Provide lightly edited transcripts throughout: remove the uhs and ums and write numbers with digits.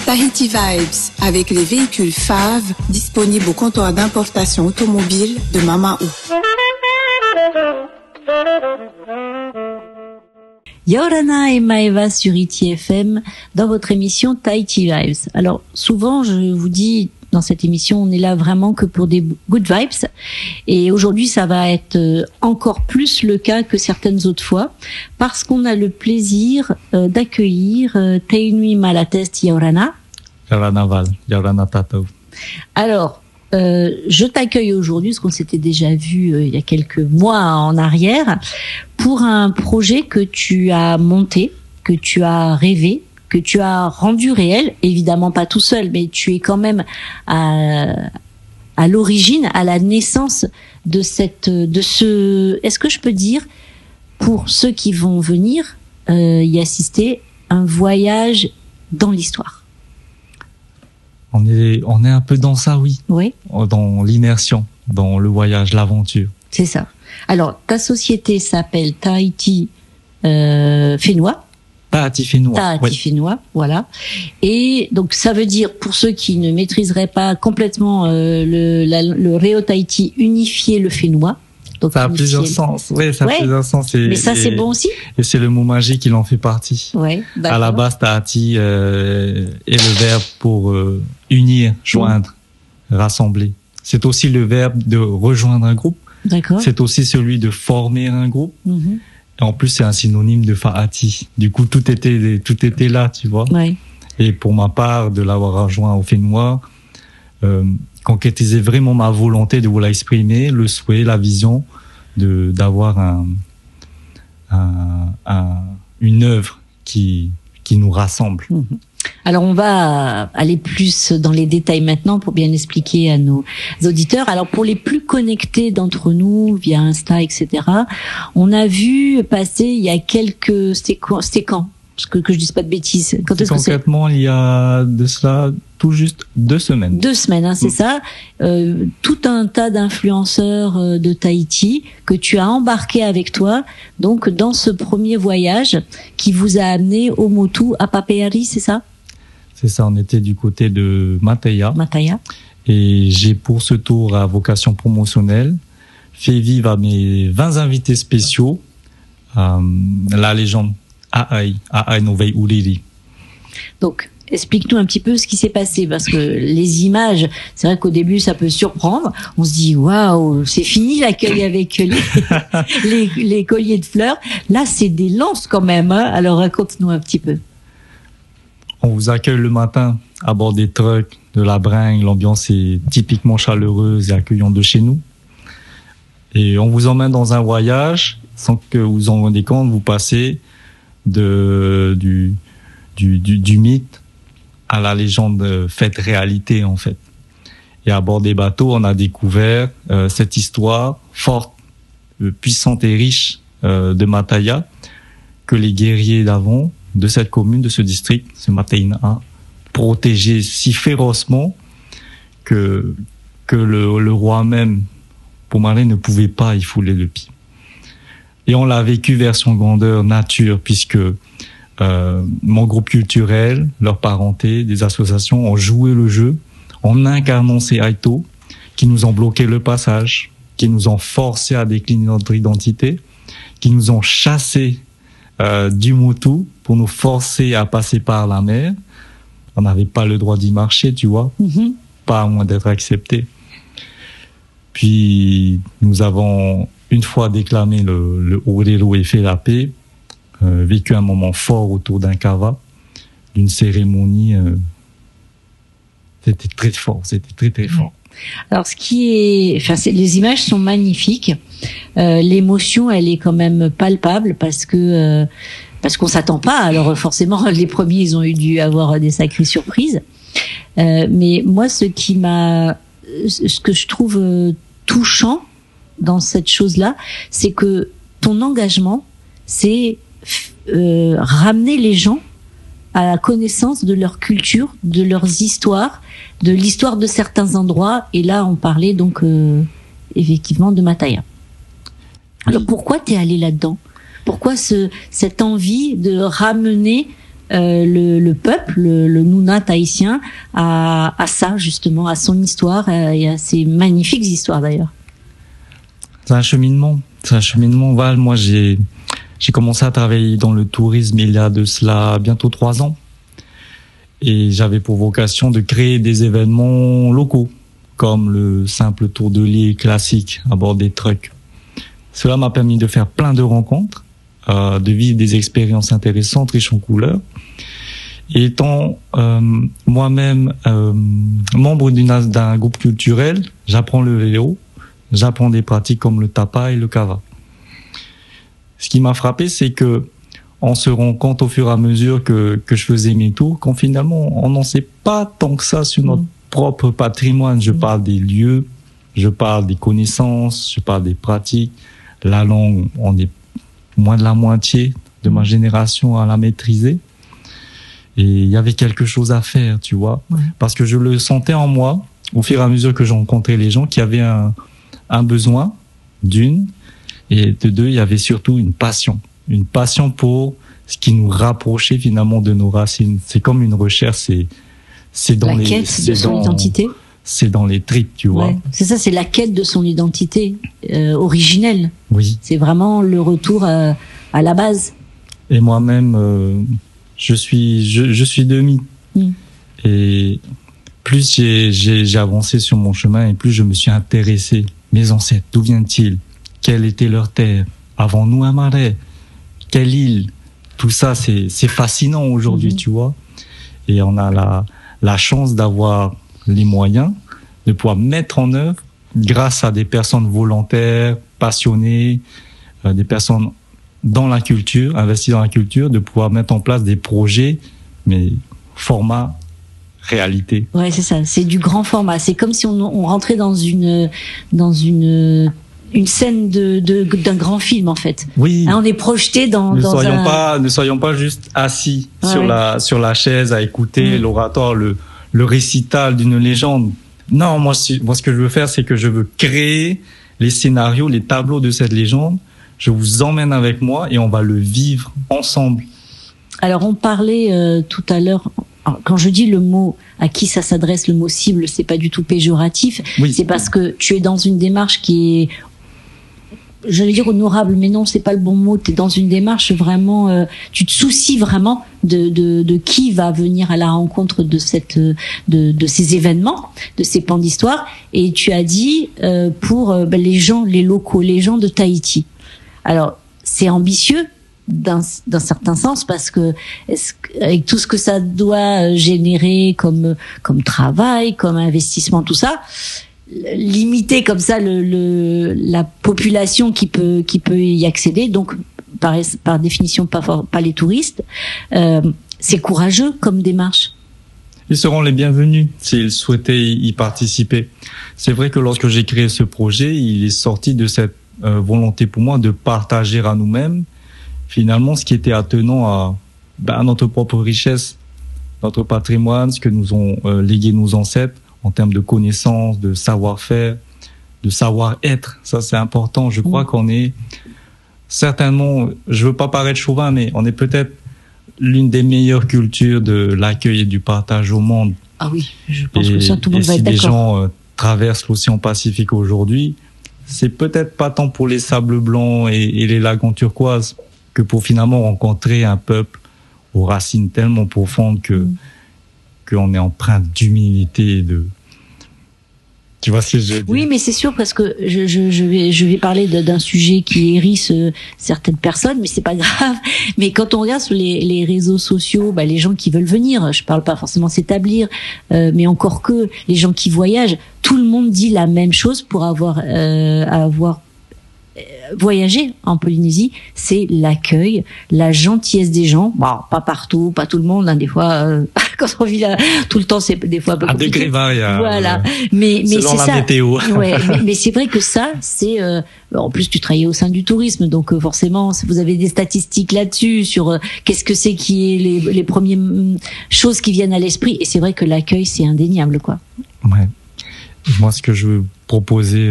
Tahiti Vibes, avec les véhicules FAV disponibles au comptoir d'importation automobile de Mamaou. Yaorana et Maeva sur ITFM dans votre émission Tahiti Vibes. Alors souvent je vous dis dans cette émission on est là vraiment que pour des good vibes et aujourd'hui ça va être encore plus le cas que certaines autres fois parce qu'on a le plaisir d'accueillir Teinui Malatest Yaorana. Yaorana Val, Yaorana Tatou. Alors je t'accueille aujourd'hui, parce qu'on s'était déjà vu il y a quelques mois en arrière, pour un projet que tu as monté, que tu as rêvé, que tu as rendu réel, évidemment pas tout seul, mais tu es quand même à l'origine, à la naissance de ce, est-ce que je peux dire, pour ceux qui vont venir y assister, un voyage dans l'histoire. On est un peu dans ça, oui. Oui. Dans l'immersion, dans le voyage, l'aventure. C'est ça. Alors, ta société s'appelle Tahiti Whenua. Tahiti Whenua. Tahiti Whenua, voilà. Et donc, ça veut dire, pour ceux qui ne maîtriseraient pas complètement le Reo Tahiti, unifier le Whenua. Donc, ça a plusieurs sens. Oui, ça a plusieurs sens. Mais ça, c'est bon aussi. Et c'est le mot magique, il en fait partie. Ouais. À la base, Tahiti est le verbe pour unir, joindre, rassembler. C'est aussi le verbe de rejoindre un groupe. D'accord. C'est aussi celui de former un groupe. Mm-hmm. Et en plus, c'est un synonyme de Fa'ati. Du coup, tout était là, tu vois. Ouais. Et pour ma part, de l'avoir rejoint au Whenua, concrétiser vraiment ma volonté de vouloir exprimer le souhait, la vision d'avoir une œuvre qui nous rassemble. Mmh. Alors on va aller plus dans les détails maintenant pour bien expliquer à nos auditeurs. Alors pour les plus connectés d'entre nous via Insta, etc., on a vu passer il y a quelques... C'était quand ? Parce que je dise pas de bêtises. Quand est-ce que c'est ? Concrètement, il y a de cela tout juste 2 semaines. 2 semaines, hein, c'est ça. Tout un tas d'influenceurs de Tahiti que tu as embarqué avec toi, donc dans ce premier voyage qui vous a amené au Motu à Papeari, c'est ça ? C'est ça, on était du côté de Mataya. Mataya. Et j'ai pour ce tour à vocation promotionnelle fait vivre à mes 20 invités spéciaux la légende A'ai Novei Uliri. Donc, explique-nous un petit peu ce qui s'est passé, parce que les images, c'est vrai qu'au début, ça peut surprendre. On se dit, waouh, c'est fini l'accueil avec les colliers de fleurs. Là, c'est des lances quand même, hein. Alors, raconte-nous un petit peu. On vous accueille le matin à bord des trucks, de la bringue. L'ambiance est typiquement chaleureuse et accueillante de chez nous. Et on vous emmène dans un voyage, sans que vous vous en rendez compte, vous passez du mythe à la légende faite réalité, en fait. Et à bord des bateaux, on a découvert cette histoire forte, puissante et riche de Mataya, que les guerriers d'avant, de cette commune, de ce district, ce Mataina, protégeaient si férocement que le roi même, Pomare, ne pouvait pas y fouler le pied. Et on l'a vécu version grandeur nature, puisque mon groupe culturel, leur parenté, des associations ont joué le jeu en incarnant ces Aito qui nous ont bloqué le passage, qui nous ont forcé à décliner notre identité, qui nous ont chassés du Motu pour nous forcer à passer par la mer. On n'avait pas le droit d'y marcher, tu vois, pas à moins d'être accepté. Puis nous avons, une fois déclamé le Orero et fait la paix, vécu un moment fort autour d'un kava, d'une cérémonie. C'était très fort, c'était très fort. Alors, les images sont magnifiques. L'émotion, elle est quand même palpable parce qu'on s'attend pas. Alors forcément, les premiers, ils ont dû avoir des sacrées surprises. Mais moi, ce que je trouve touchant dans cette chose-là, c'est que ton engagement, c'est ramener les gens à la connaissance de leur culture, de leurs histoires, de l'histoire de certains endroits. Et là, on parlait donc effectivement de Mataya. Alors pourquoi t'es allé là-dedans ? Pourquoi cette envie de ramener le peuple, le Nouna tahitien, à ça justement, à son histoire et à ses magnifiques histoires d'ailleurs. C'est un cheminement. Val, moi j'ai commencé à travailler dans le tourisme il y a de cela bientôt 3 ans. Et j'avais pour vocation de créer des événements locaux, comme le simple tour de l'île classique à bord des trucks. Cela m'a permis de faire plein de rencontres, de vivre des expériences intéressantes, riches en couleurs. Et étant moi-même membre d'un groupe culturel, j'apprends le vélo, j'apprends des pratiques comme le tapa et le kava. Ce qui m'a frappé, c'est que on se rend compte au fur et à mesure que je faisais mes tours, qu'en finalement, on n'en sait pas tant que ça sur notre propre patrimoine. Je parle des lieux, je parle des connaissances, je parle des pratiques. La langue, on est moins de la moitié de ma génération à la maîtriser. Et il y avait quelque chose à faire, tu vois. Ouais. Parce que je le sentais en moi, au fur et à mesure que je rencontrais les gens qui avaient un besoin, d'une, et de deux, il y avait surtout une passion pour ce qui nous rapprochait finalement de nos racines. C'est comme une recherche, c'est dans la quête de son identité. C'est dans les tripes, tu vois. C'est ça, c'est la quête de son identité originelle. Oui. C'est vraiment le retour à la base. Et moi-même, je suis demi. Et plus j'ai avancé sur mon chemin et plus je me suis intéressé. Mes ancêtres, d'où viennent-ils? Quelle était leur terre? Avant nous, un marais? Quelle île? Tout ça, c'est fascinant aujourd'hui, tu vois. Et on a la chance d'avoir les moyens de pouvoir mettre en œuvre, grâce à des personnes volontaires, passionnées, des personnes dans la culture, investies dans la culture, de pouvoir mettre en place des projets, mais format réalité. Ouais, c'est ça. C'est du grand format. C'est comme si on rentrait dans une scène d'un grand film, en fait. Oui. Hein, on est projeté dans Ne soyons pas juste assis sur la chaise à écouter l'oratoire, le récital d'une légende. Non, moi, ce que je veux faire, c'est que je veux créer les scénarios, les tableaux de cette légende. Je vous emmène avec moi et on va le vivre ensemble. Alors, on parlait tout à l'heure. Quand je dis le mot à qui ça s'adresse, le mot cible, c'est pas du tout péjoratif. Oui. C'est parce que tu es dans une démarche qui est, j'allais dire honorable, mais non, c'est pas le bon mot. Tu es dans une démarche vraiment, tu te soucies vraiment de qui va venir à la rencontre de de ces événements, de ces pans d'histoire. Et tu as dit pour les gens, les locaux, les gens de Tahiti. Alors, c'est ambitieux d'un certain sens parce que avec tout ce que ça doit générer comme travail, comme investissement, tout ça, limiter comme ça la population qui peut y accéder, donc par définition pas les touristes, c'est courageux comme démarche. Ils seront les bienvenus s'ils souhaitaient y participer. C'est vrai que lorsque j'ai créé ce projet, il est sorti de cette volonté pour moi de partager à nous-mêmes finalement ce qui était attenant à notre propre richesse, notre patrimoine, ce que nous ont légué nos ancêtres en termes de connaissances, de savoir-faire, de savoir-être. Ça, c'est important. Je crois qu'on est certainement, je veux pas paraître chauvin, mais on est peut-être l'une des meilleures cultures de l'accueil et du partage au monde. Ah oui, je pense que ça, tout le monde va être d'accord. Si des gens traversent l'océan Pacifique aujourd'hui, c'est peut-être pas tant pour les sables blancs et les lagons turquoises que pour finalement rencontrer un peuple aux racines tellement profondes qu'on est empreint d'humilité, tu vois ce que je veux dire? Oui, mais c'est sûr parce que je vais parler d'un sujet qui hérisse certaines personnes, mais c'est pas grave. Mais quand on regarde sur les réseaux sociaux, les gens qui veulent venir, je parle pas forcément s'établir, mais encore que les gens qui voyagent, tout le monde dit la même chose pour avoir voyager en Polynésie, c'est l'accueil, la gentillesse des gens. Bon, pas partout, pas tout le monde. Des fois, quand on vit là tout le temps, c'est des fois un peu compliqué. À degré variable. Voilà. Mais c'est la ça. Météo. Ouais. mais c'est vrai que ça, c'est. En plus, tu travailles au sein du tourisme, donc forcément, vous avez des statistiques là-dessus sur qu'est-ce que c'est qui est les premières choses qui viennent à l'esprit. Et c'est vrai que l'accueil, c'est indéniable, quoi. Ouais. Moi, ce que je veux proposer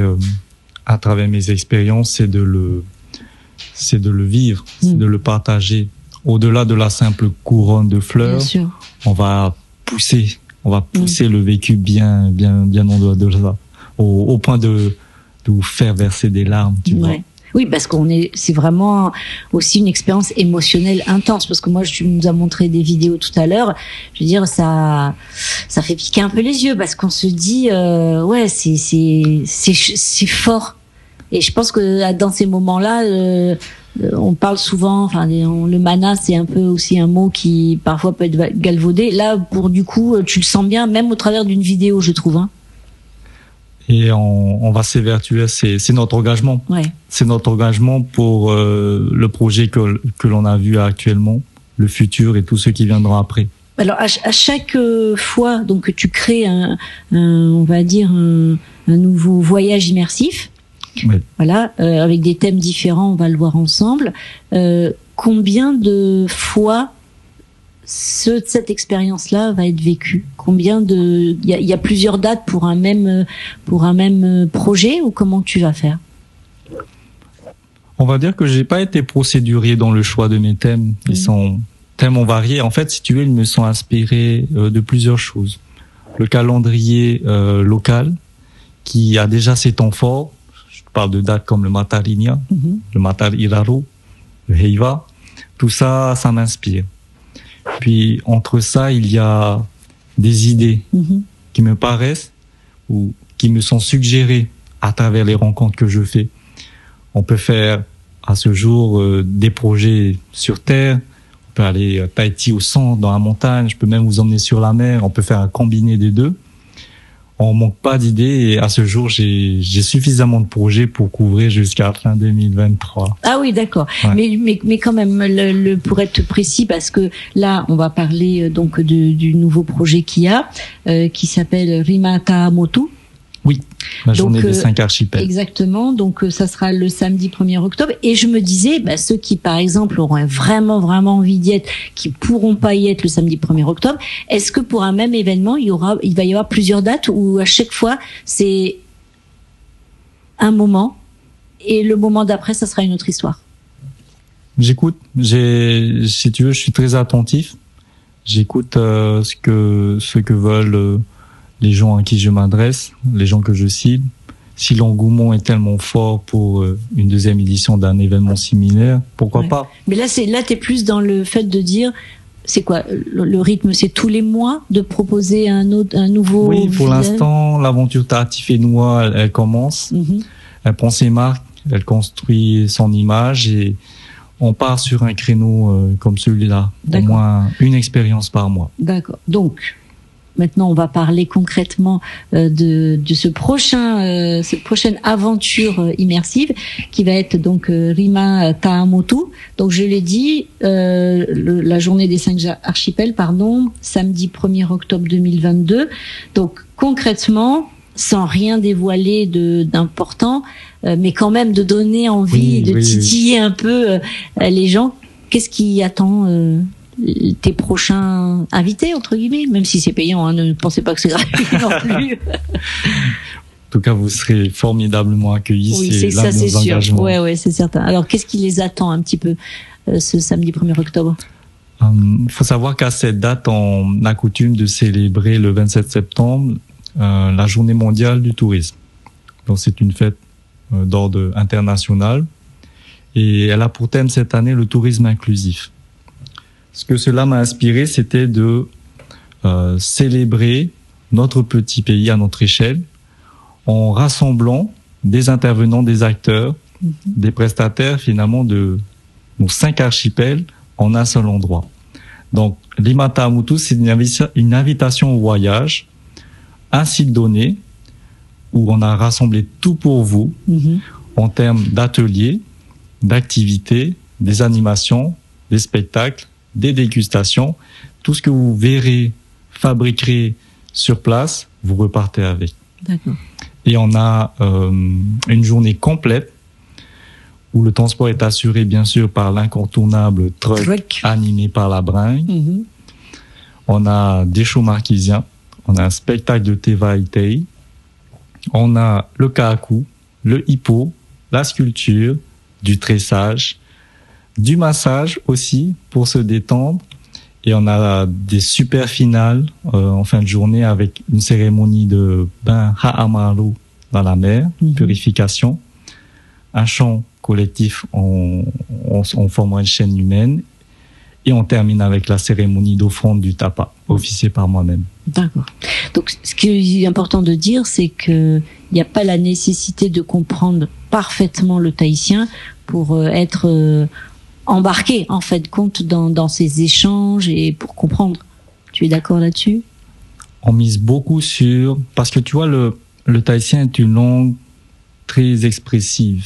à travers mes expériences, c'est de le vivre, c'est de le partager au-delà de la simple couronne de fleurs, Bien sûr. on va pousser le vécu bien en dehors de ça, au point de vous faire verser des larmes, tu vois. Oui, parce c'est vraiment aussi une expérience émotionnelle intense. Parce que moi, tu nous as montré des vidéos tout à l'heure. Je veux dire, ça fait piquer un peu les yeux parce qu'on se dit, ouais, c'est fort. Et je pense que dans ces moments-là, on parle souvent, enfin, le mana, c'est un peu aussi un mot qui parfois peut être galvaudé. Là, du coup, tu le sens bien, même au travers d'une vidéo, je trouve. Hein. Et on va s'évertuer, c'est notre engagement. Ouais. C'est notre engagement pour le projet que l'on a vu actuellement, le futur et tout ce qui viendra après. Alors à chaque fois donc que tu crées on va dire un nouveau voyage immersif, oui. Voilà, avec des thèmes différents, on va le voir ensemble. Combien de fois cette expérience-là va être vécue? Il y a plusieurs dates pour un même projet, ou comment tu vas faire? On va dire que j'ai pas été procédurier dans le choix de mes thèmes. Ils sont tellement variés. En fait, si tu veux, ils me sont inspirés de plusieurs choses. Le calendrier local, qui a déjà ses temps forts. Je parle de dates comme le Matarinia, le Matar Iraro, le Heiva. Tout ça, ça m'inspire. Puis entre ça, il y a des idées qui me paraissent ou qui me sont suggérées à travers les rencontres que je fais. On peut faire à ce jour des projets sur terre. On peut aller à Tahiti au centre, dans la montagne. Je peux même vous emmener sur la mer. On peut faire un combiné des deux. On manque pas d'idées et à ce jour, j'ai suffisamment de projets pour couvrir jusqu'à fin 2023. Ah oui, d'accord. Ouais. Mais quand même, pour être précis, parce que là, on va parler donc du nouveau projet qu'il y a, qui s'appelle Rima Ta'amotu. Oui, la journée des 5 archipels. Exactement, donc ça sera le samedi 1er octobre. Et je me disais, ceux qui, par exemple, auront vraiment envie d'y être, qui pourront pas y être le samedi 1er octobre, est-ce que pour un même événement, il va y avoir plusieurs dates ou à chaque fois, c'est un moment et le moment d'après, ça sera une autre histoire? J'écoute, si tu veux, je suis très attentif. J'écoute ce que veulent les gens à qui je m'adresse, les gens que je cible. Si l'engouement est tellement fort pour une deuxième édition d'un événement similaire, pourquoi pas? Mais là, t'es plus dans le fait de dire, c'est quoi le rythme? C'est tous les mois de proposer un nouveau. Oui, pour l'instant, l'aventure Tahiti Whenua, elle commence. Elle prend ses marques, elle construit son image et on part sur un créneau comme celui-là. Au moins une expérience par mois. D'accord. Donc. Maintenant, on va parler concrètement de cette prochaine aventure immersive qui va être donc Rima Ta'amotu. Donc, je l'ai dit, la journée des 5 archipels, samedi 1er octobre 2022. Donc, concrètement, sans rien dévoiler d'important, mais quand même de donner envie, titiller un peu les gens. Qu'est-ce qui attend tes prochains invités, entre guillemets, même si c'est payant, hein, ne pensez pas que c'est gratuit non plus. En tout cas, vous serez formidablement accueillis. Oui, c'est ça, c'est sûr. Ouais, c'est certain. Alors, qu'est-ce qui les attend un petit peu ce samedi 1er octobre? Faut savoir qu'à cette date, on a coutume de célébrer le 27 septembre la Journée mondiale du tourisme. Donc, c'est une fête d'ordre international et elle a pour thème cette année le tourisme inclusif. Ce que cela m'a inspiré, c'était de célébrer notre petit pays à notre échelle en rassemblant des intervenants, des acteurs, des prestataires finalement de nos 5 archipels en un seul endroit. Donc, Rima Ta'amotu, c'est une invitation au voyage, un site donné où on a rassemblé tout pour vous en termes d'ateliers, d'activités, des animations, des spectacles, des dégustations, tout ce que vous verrez, fabriquerez sur place, vous repartez avec. D'accord. Et on a une journée complète où le transport est assuré bien sûr par l'incontournable truck animé par la bringue. On a des shows marquisiens, on a un spectacle de Teva Itei, on a le kahaku, le hippo, la sculpture, du tressage, du massage aussi pour se détendre. Et on a des super finales en fin de journée avec une cérémonie de bain ha'amaru dans la mer, purification, un chant collectif en formant une chaîne humaine, et on termine avec la cérémonie d'offrande du tapa, officiée par moi-même. D'accord. Donc, ce qui est important de dire, c'est que il n'y a pas la nécessité de comprendre parfaitement le tahitien pour être embarqué, en fait, compte dans ces échanges et pour comprendre. Tu es d'accord là-dessus? On mise beaucoup sur, parce que tu vois, le tahitien est une langue très expressive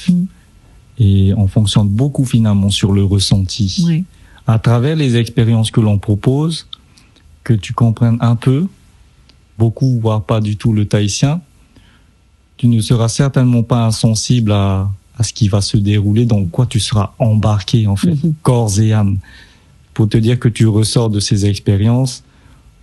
et on fonctionne beaucoup finalement sur le ressenti. Oui. À travers les expériences que l'on propose, que tu comprennes un peu, beaucoup voire pas du tout le tahitien, tu ne seras certainement pas insensible à ce qui va se dérouler, dans quoi tu seras embarqué en fait, corps et âme. Pour te dire que tu ressors de ces expériences,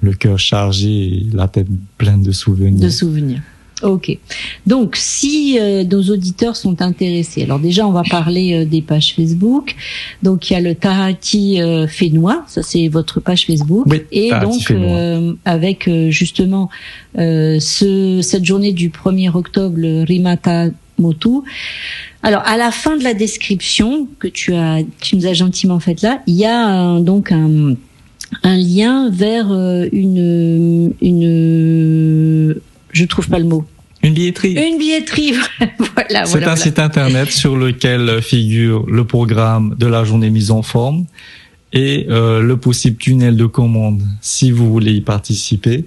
le cœur chargé et la tête pleine de souvenirs. De souvenirs. Ok. Donc, si nos auditeurs sont intéressés, alors déjà, on va parler des pages Facebook. Donc, il y a le Tahiti Fénois, ça c'est votre page Facebook. Oui, et Tahiti donc, avec justement cette journée du 1er octobre, le Rimata Motu. Alors, à la fin de la description que tu nous as gentiment faite là, il y a donc un lien vers une je trouve pas le mot. Une billetterie. Une billetterie, voilà. C'est un site internet sur lequel figure le programme de la journée mise en forme et le possible tunnel de commande si vous voulez y participer,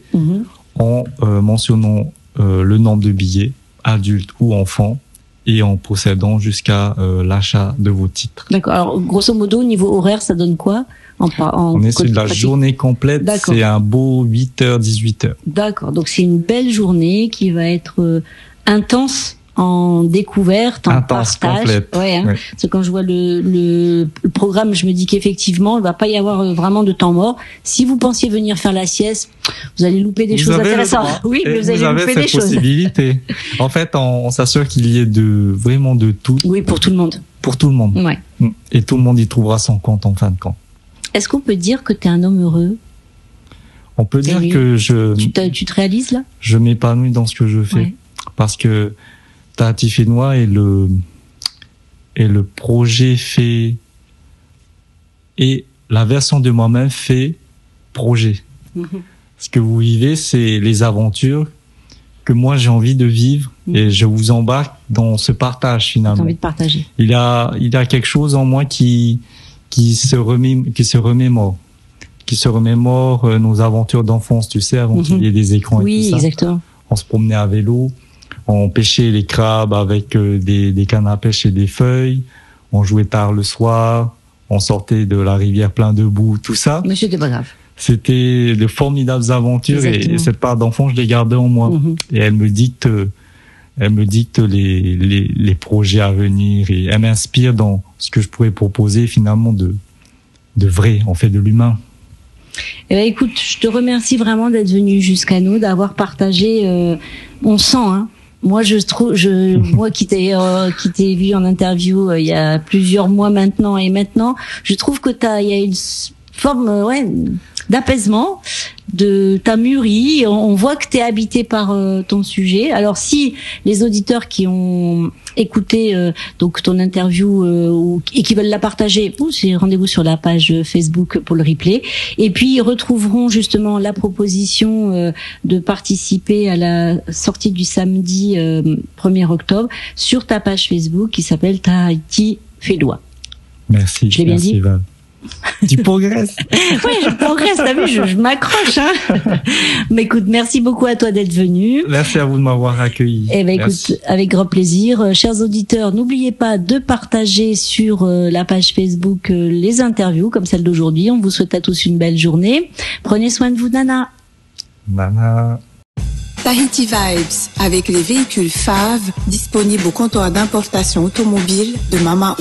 en mentionnant le nombre de billets, adultes ou enfants, et en procédant jusqu'à l'achat de vos titres. D'accord. Alors, grosso modo, niveau horaire, ça donne quoi? On est sur de la journée complète, c'est un beau 8h, 18h. D'accord, donc c'est une belle journée qui va être intense en découverte, en partage. Complète. Ouais, hein. Ouais. Parce que quand je vois le programme, je me dis qu'effectivement, il va pas y avoir vraiment de temps mort. Si vous pensiez venir faire la sieste, vous allez louper des choses intéressantes. Oui, mais vous allez louper des choses. Vous avez cette possibilité. En fait, on s'assure qu'il y ait vraiment de tout. Oui, pour tout le monde. Pour tout le monde. Ouais. Et tout le monde y trouvera son compte en fin de compte. Est-ce qu'on peut dire que tu es un homme heureux? On peut dire que tu te réalises là? Je m'épanouis dans ce que je fais. Ouais. Parce que Tahiti Fénois est le projet fait et la version de moi-même fait projet. Ce que vous vivez, c'est les aventures que moi j'ai envie de vivre et je vous embarque dans ce partage finalement. J'ai envie de partager. Il y a quelque chose en moi qui se remémore nos aventures d'enfance, tu sais, avant qu'il y ait des écrans et tout ça. Oui, exactement. On se promenait à vélo, on pêchait les crabes avec des cannes à pêche et des feuilles, on jouait tard le soir, on sortait de la rivière plein de boue, tout ça. Mais c'était pas grave. C'était de formidables aventures. Exactement. Et cette part d'enfant, je l'ai gardée en moi. Et elle me dicte les projets à venir et elle m'inspire dans ce que je pourrais proposer finalement de vrai, en fait, de l'humain. Eh ben, écoute, je te remercie vraiment d'être venu jusqu'à nous, d'avoir partagé. On sent, hein. Moi, moi qui t'ai vu en interview il y a plusieurs mois maintenant, je trouve que il y a une forme, d'apaisement, t'as mûri, on voit que t'es habité par ton sujet. Alors si les auditeurs qui ont écouté donc ton interview et qui veulent la partager, c'est rendez-vous sur la page Facebook pour le replay. Et puis ils retrouveront justement la proposition de participer à la sortie du samedi 1er octobre sur ta page Facebook qui s'appelle Tahiti Fénois. Merci. Je l'ai bien dit. Val. Tu progresses. Oui, je progresse, t'as vu, je m'accroche, hein. Mais écoute, merci beaucoup à toi d'être venu. Merci à vous de m'avoir accueilli. Eh ben, écoute, avec grand plaisir. Chers auditeurs, n'oubliez pas de partager sur la page Facebook les interviews comme celle d'aujourd'hui. On vous souhaite à tous une belle journée. Prenez soin de vous, Nana. Nana. Tahiti Vibes, avec les véhicules FAV disponibles au comptoir d'importation automobile de Mamaou.